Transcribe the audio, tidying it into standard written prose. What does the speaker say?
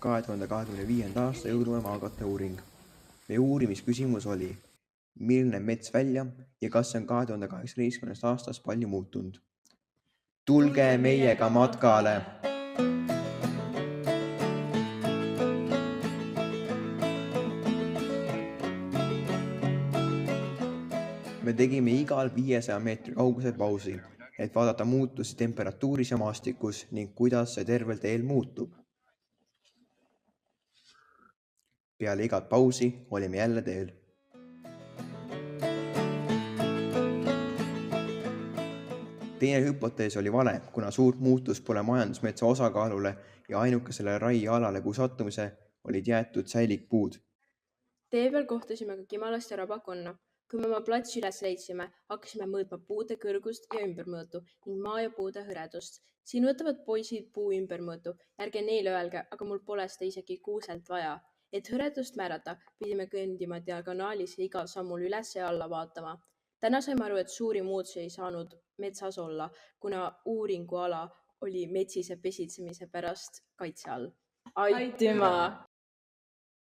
2025. aasta jõulume maakatte uuring. Meie uurimisküsimus oli, milline mets välja ja kas see on 2018. aastas palju muutunud. Tulge meiega matkale! Me tegime igal 500 meetri kaugusel pausi, et vaadata muutusi temperatuuris ja maastikus ning kuidas see tervel teel muutub. Peale igat pausi olime jälle teel. Teine hüpotees oli vale, kuna suurt muutust pole majandusmetsa osakaalule ja ainukesele raiealale kui sattumise olid jäetud säilikpuud. Tee peal kohtasime ka Kimalast ja Rabakonna. Kui me oma platsi üles leidsime, hakkasime mõõtma puude kõrgust ja ümbermõõtu ning maa ja puude hõredust. Siin võtavad poisid puu ümbermõõtu. Ärge neile öelge, aga mul pole seda isegi kuuselt vaja. Et hõredust määrata, pidime kõndima diagonaalis ja igal sammul üles ja alla vaatama. Täna saime aru, et suuri muutusi ei saanud metsas olla, kuna uuringuala oli metsise pesitsemise pärast kaitse all. Aitüma!